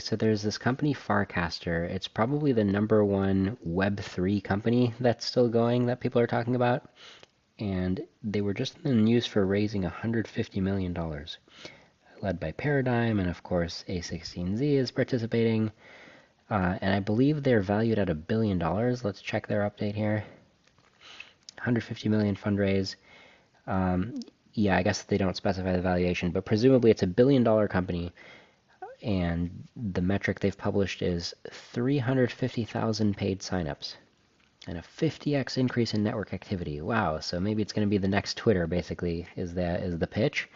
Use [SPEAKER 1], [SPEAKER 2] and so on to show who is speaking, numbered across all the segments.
[SPEAKER 1] So there's this company Farcaster. It's probably the #1 Web3 company that's still going that people are talking about. And they were just in the news for raising $150 million, led by Paradigm, and of course A16Z is participating. And I believe they're valued at $1 billion. Let's check their update here. 150 million fundraise. Yeah, I guess they don't specify the valuation, but presumably it's $1 billion company. And the metric they've published is 350,000 paid signups and a 50x increase in network activity. Wow, so maybe it's going to be the next Twitter, basically, is the pitch.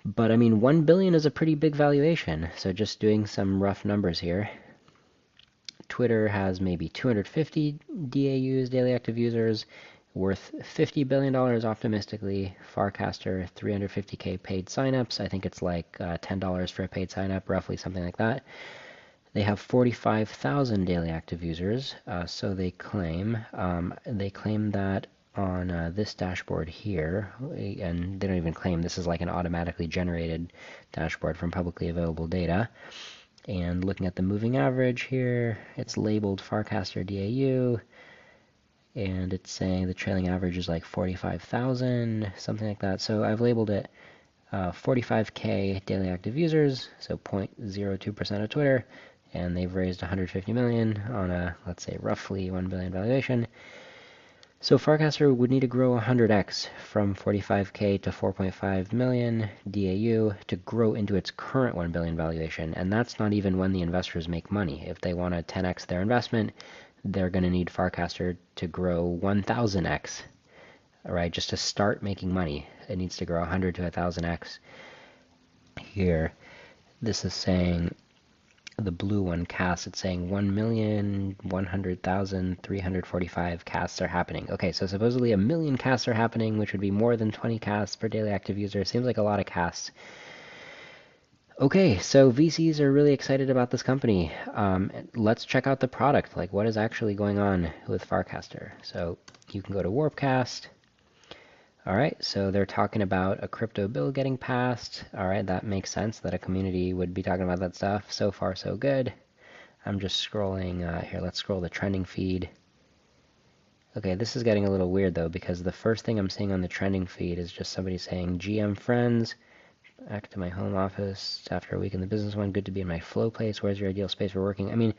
[SPEAKER 1] But I mean, 1 billion is a pretty big valuation. So just doing some rough numbers here. Twitter has maybe 250 DAUs, daily active users, worth $50 billion optimistically. Farcaster, 350K paid signups. I think it's like $10 for a paid signup, roughly something like that. They have 45,000 daily active users, so they claim. They claim that on this dashboard here, and they don't even claim, this is like an automatically generated dashboard from publicly available data. And looking at the moving average here, it's labeled Farcaster DAU, and it's saying the trailing average is like 45,000, something like that. So I've labeled it 45K daily active users, so 0.02% of Twitter, and they've raised 150 million on a, let's say, roughly 1 billion valuation. So Farcaster would need to grow 100x from 45K to 4.5 million DAU to grow into its current 1 billion valuation, and that's not even when the investors make money. If they want to 10x their investment, they're going to need Farcaster to grow 1000x, right, just to start making money. It needs to grow 100 to 1000x. Here, this is saying, the blue one, casts, it's saying 1,100,345 casts are happening. Okay, so supposedly 1 million casts are happening, which would be more than 20 casts per daily active user. Seems like a lot of casts. Okay, so VCs are really excited about this company. Let's check out the product, like what is actually going on with Farcaster. So you can go to Warpcast. All right, so they're talking about a crypto bill getting passed. All right, that makes sense that a community would be talking about that stuff. So far, so good. I'm just scrolling here. Let's scroll the trending feed. Okay, this is getting a little weird though, because the first thing I'm seeing on the trending feed is just somebody saying, GM friends, back to my home office after a week in the business one. Good to be in my flow place. Where's your ideal space for working? I mean,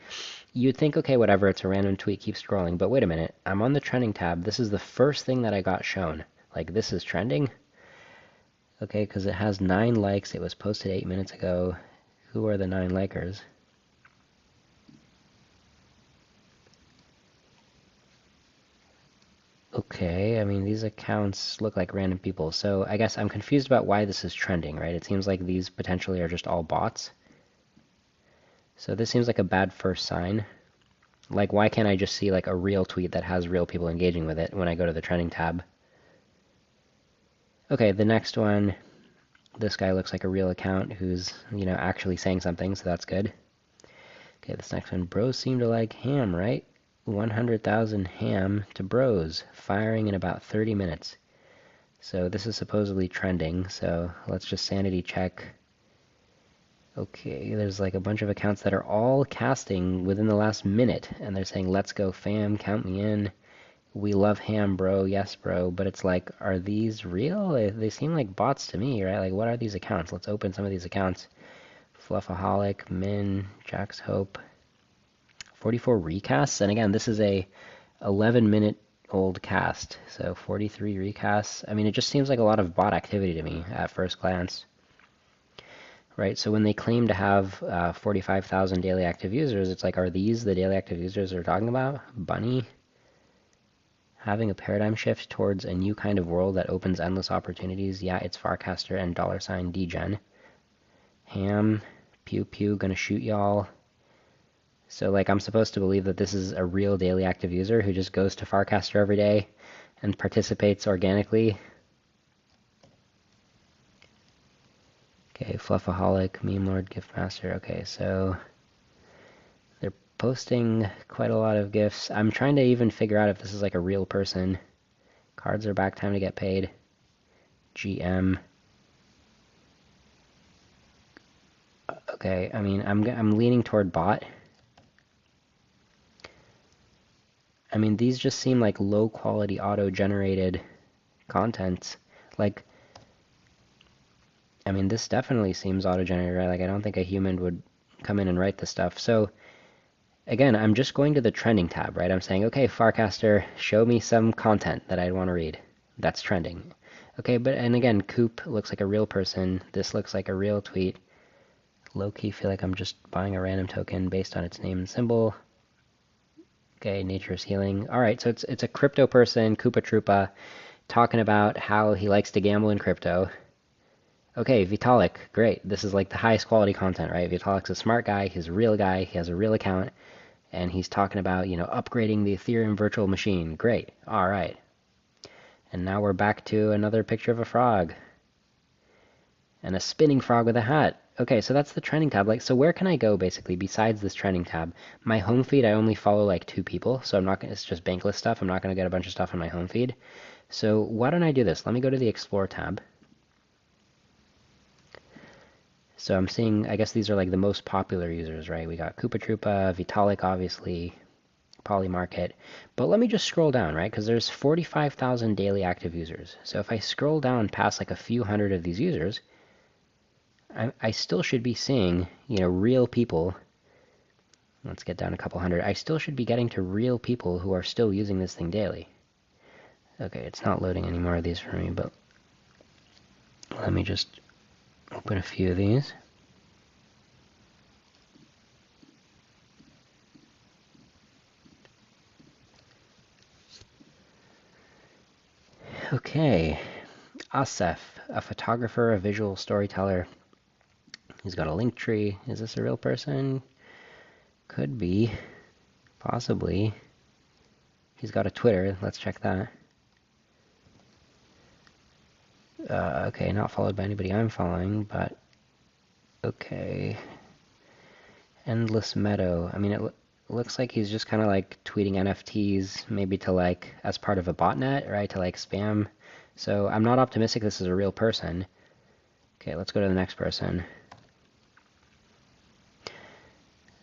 [SPEAKER 1] you'd think, okay, whatever, it's a random tweet, keep scrolling. But wait a minute, I'm on the trending tab. This is the first thing that I got shown. Like, this is trending? Okay, because it has 9 likes. It was posted 8 minutes ago. Who are the 9 likers? Okay, I mean, these accounts look like random people. So I guess I'm confused about why this is trending, right? It seems like these potentially are just all bots. So this seems like a bad first sign. Like, why can't I just see like a real tweet that has real people engaging with it when I go to the trending tab? Okay, the next one, this guy looks like a real account who's, actually saying something, so that's good. Okay, this next one, bros seem to like ham, right? 100,000 ham to bros, firing in about 30 minutes. So this is supposedly trending, so let's just sanity check. Okay, there's like a bunch of accounts that are all casting within the last minute, and they're saying, let's go fam, count me in. We love ham, bro, yes, bro. But it's like, are these real? They seem like bots to me, right? Like, what are these accounts? Let's open some of these accounts. Fluffaholic, Min, Jack's Hope. 44 recasts, and again, this is a 11-minute old cast, so 43 recasts. I mean, it just seems like a lot of bot activity to me at first glance. Right, so when they claim to have 45,000 daily active users, it's like, are these the daily active users they're talking about? Bunny? Having a paradigm shift towards a new kind of world that opens endless opportunities. Yeah, it's Farcaster and $degen. Ham, pew pew, gonna shoot y'all. So like, I'm supposed to believe that this is a real daily active user who just goes to Farcaster every day and participates organically. Okay, Fluffaholic, Meme Lord, Gift Master. Okay, so they're posting quite a lot of gifts. I'm trying to even figure out if this is like a real person. Cards are back, time to get paid. GM. Okay, I mean, I'm leaning toward bot. I mean, these just seem like low quality auto-generated contents. Like, I mean, this definitely seems auto-generated, right? Like, I don't think a human would come in and write this stuff. So, again, I'm just going to the trending tab, right? I'm saying, okay, Farcaster, show me some content that I'd want to read. That's trending. Okay, but, and again, Coop looks like a real person. This looks like a real tweet. Low-key feel like I'm just buying a random token based on its name and symbol. Okay, nature's healing. All right, so it's a crypto person, Koopa Troopa, talking about how he likes to gamble in crypto. Okay, Vitalik, great. This is like the highest quality content, right? Vitalik's a smart guy, he's a real guy, he has a real account, and he's talking about, upgrading the Ethereum virtual machine. Great. All right. And now we're back to another picture of a frog. And a spinning frog with a hat. Okay, so that's the trending tab. Like, so where can I go basically besides this trending tab? My home feed, I only follow like 2 people, so I'm not gonna, it's just bankless stuff. I'm not gonna get a bunch of stuff on my home feed. So why don't I do this? Let me go to the Explore tab. So I'm seeing, I guess these are like the most popular users, right? We got Koopa Troopa, Vitalik, obviously, Polymarket. But let me just scroll down, right? Because there's 45,000 daily active users. So if I scroll down past like a few hundred of these users, I still should be seeing, real people. Let's get down a couple hundred. I still should be getting to real people who are still using this thing daily. Okay, it's not loading any more of these for me, but let me just open a few of these. Okay, Asef, a photographer, a visual storyteller. He's got a link tree. Is this a real person? Could be. Possibly. He's got a Twitter. Let's check that. Okay, not followed by anybody I'm following, but okay. Endless Meadow. I mean, it looks like he's just kind of like tweeting NFTs, maybe to like, as part of a botnet, right? To like spam. So I'm not optimistic this is a real person. Okay, let's go to the next person.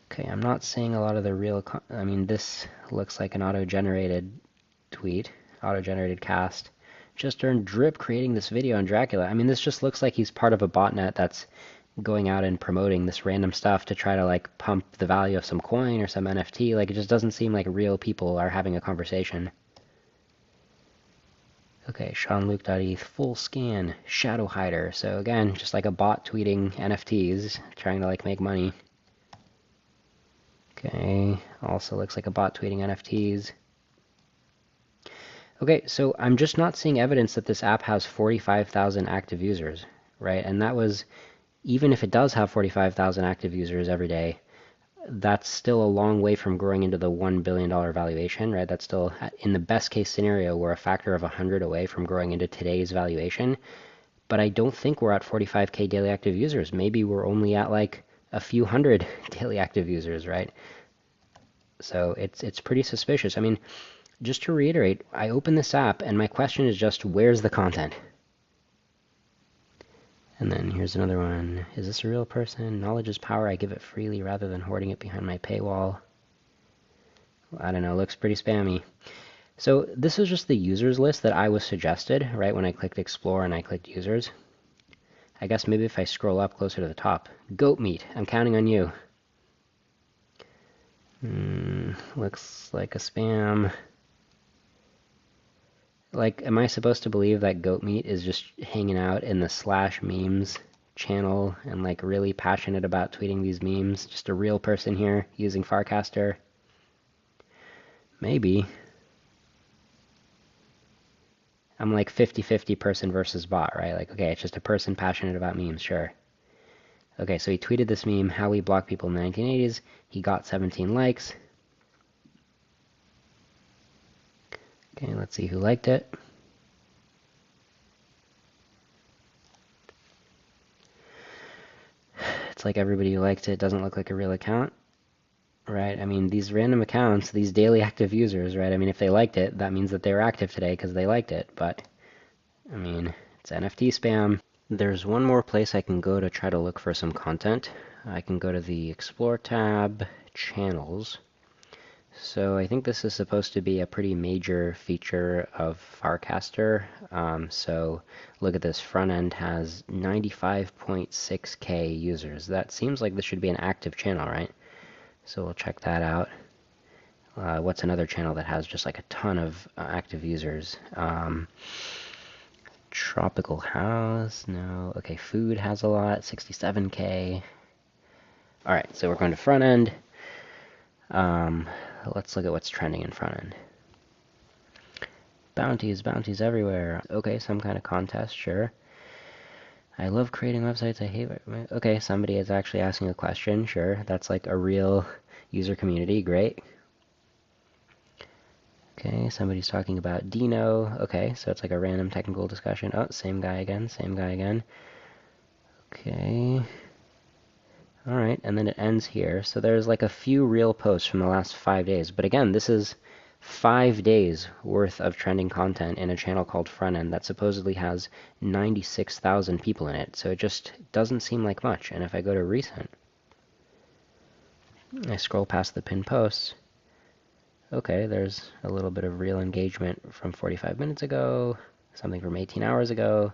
[SPEAKER 1] Okay, I'm not seeing a lot of the real, I mean, this looks like an auto-generated tweet, auto-generated cast. Just earned drip creating this video on Dracula. I mean, this just looks like he's part of a botnet that's going out and promoting this random stuff to try to like pump the value of some coin or some NFT. Like, it just doesn't seem like real people are having a conversation. Okay, SeanLuke.eth, full scan, shadow hider. So again, just like a bot tweeting NFTs, trying to like make money. Okay, also looks like a bot tweeting NFTs. Okay, so I'm just not seeing evidence that this app has 45,000 active users, right? And that was, even if it does have 45,000 active users every day, that's still a long way from growing into the $1 billion valuation, right? That's still, in the best case scenario, we're a factor of 100 away from growing into today's valuation. But I don't think we're at 45K daily active users. Maybe we're only at like a few hundred daily active users, right? So it's pretty suspicious. I mean, just to reiterate, I open this app and my question is just, where's the content? And then here's another one. Is this a real person? Knowledge is power. I give it freely rather than hoarding it behind my paywall. I don't know, looks pretty spammy. So this is just the users list that I was suggested, right, when I clicked explore and I clicked users. I guess maybe if I scroll up closer to the top. Goat meat, I'm counting on you. Looks like a spam. Like, am I supposed to believe that goat meat is just hanging out in the slash memes channel and like really passionate about tweeting these memes? Just a real person here using Farcaster? Maybe. I'm like 50-50 person versus bot, right? Like, okay, it's just a person passionate about memes, sure. Okay, so he tweeted this meme, how we block people in the 1980s. He got 17 likes. Okay, let's see who liked it. It's like everybody who liked it doesn't look like a real account, right? I mean, these random accounts, these daily active users, right? I mean, if they liked it, that means that they were active today because they liked it. But, I mean, it's NFT spam. There's one more place I can go to try to look for some content. I can go to the Explore tab, Channels. So I think this is supposed to be a pretty major feature of Farcaster. So look at this, front end has 95.6K users. That seems like this should be an active channel, right? So we'll check that out. What's another channel that has just like a ton of active users? Tropical House, no. Okay, Food has a lot, 67K. Alright, so we're going to front end. Let's look at what's trending in front end. Bounties, bounties everywhere. Okay, some kind of contest, sure. I love creating websites, I hate... Okay, somebody is actually asking a question, sure. That's like a real user community, great. Okay, somebody's talking about Dino. Okay, so it's like a random technical discussion. Oh, same guy again, same guy again. Okay. Alright, and then it ends here. So there's like a few real posts from the last 5 days. But again, this is 5 days worth of trending content in a channel called Front End that supposedly has 96,000 people in it. So it just doesn't seem like much. And if I go to recent, I scroll past the pinned posts. Okay, there's a little bit of real engagement from 45 minutes ago, something from 18 hours ago,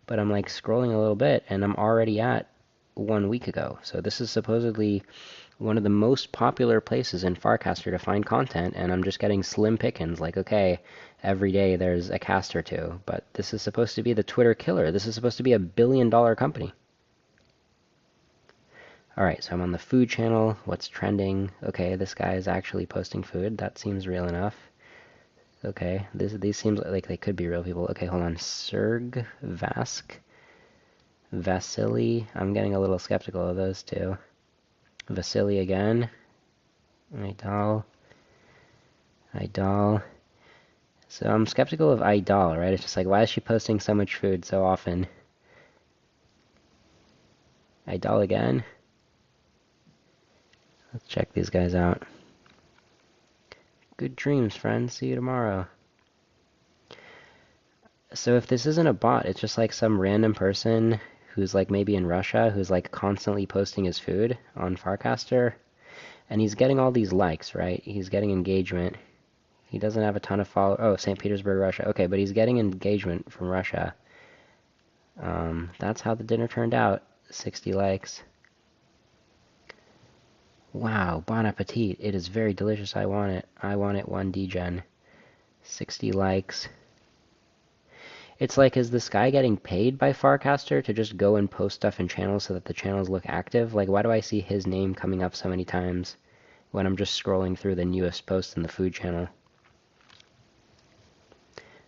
[SPEAKER 1] but I'm like scrolling a little bit and I'm already at 1 week ago. So this is supposedly one of the most popular places in Farcaster to find content, and I'm just getting slim pickings, like, okay, every day there's a cast or two, but this is supposed to be the Twitter killer. This is supposed to be a billion-dollar company. Alright, so I'm on the food channel. What's trending? Okay, this guy is actually posting food. That seems real enough. Okay, these seems like they could be real people. Okay, hold on. Serg, Vask, Vasily. I'm getting a little skeptical of those two. Vasily again. Idol. Idol. So I'm skeptical of Idol, right? It's just like, why is she posting so much food so often? Idol again. Let's check these guys out. Good dreams, friends. See you tomorrow. So if this isn't a bot, it's just like some random person who's like maybe in Russia, who's like constantly posting his food on Farcaster. And he's getting all these likes, right? He's getting engagement. He doesn't have a ton of followers. Oh, St. Petersburg, Russia. Okay, but he's getting engagement from Russia. That's how the dinner turned out. 60 likes. Wow, bon appetit. It is very delicious. I want it. I want it 1D-gen. 60 likes. It's like, is this guy getting paid by Farcaster to just go and post stuff in channels so that the channels look active? Like, why do I see his name coming up so many times when I'm just scrolling through the newest posts in the food channel?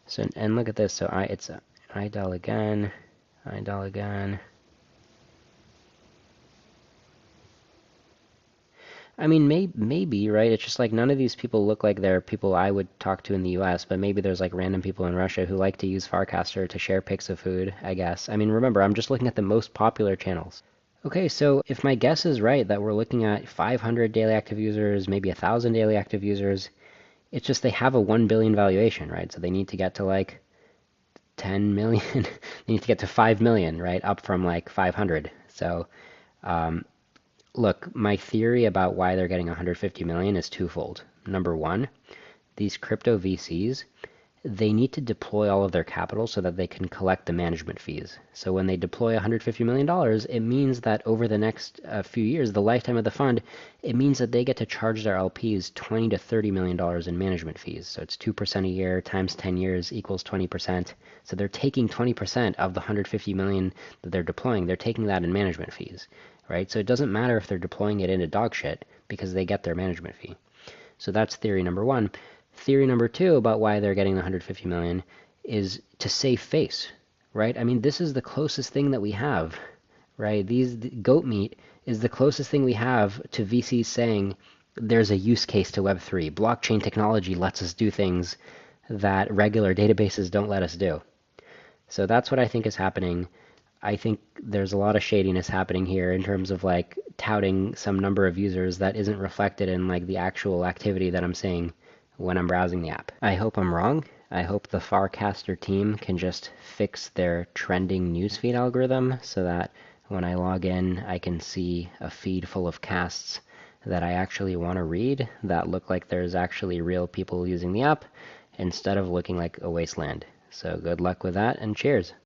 [SPEAKER 1] So, and look at this. So it's Idol again. Idol again. I mean, maybe, right? It's just like none of these people look like they're people I would talk to in the US, but maybe there's like random people in Russia who like to use Farcaster to share pics of food, I guess. I mean, remember, I'm just looking at the most popular channels. Okay, so if my guess is right that we're looking at 500 daily active users, maybe 1,000 daily active users, it's just they have a 1 billion valuation, right? So they need to get to like 10 million. They need to get to 5 million, right? Up from like 500. So, look, my theory about why they're getting 150 million is twofold. Number one, these crypto VCs, they need to deploy all of their capital so that they can collect the management fees. So when they deploy $150 million, it means that over the next few years, the lifetime of the fund, it means that they get to charge their LPs $20 to $30 million in management fees. So it's 2% a year times 10 years equals 20%. So they're taking 20% of the 150 million that they're deploying. They're taking that in management fees, right? So it doesn't matter if they're deploying it into dog shit because they get their management fee. So that's theory number one. Theory number two about why they're getting the 150 million is to save face, right? I mean, this is the closest thing that we have, right? Goat meat is the closest thing we have to VCs saying there's a use case to Web3. Blockchain technology lets us do things that regular databases don't let us do. So that's what I think is happening. I think there's a lot of shadiness happening here in terms of like touting some number of users that isn't reflected in like the actual activity that I'm seeing when I'm browsing the app. I hope I'm wrong. I hope the Farcaster team can just fix their trending newsfeed algorithm so that When I log in, I can see a feed full of casts that I actually want to read that look like there's actually real people using the app instead of looking like a wasteland. So good luck with that, and cheers.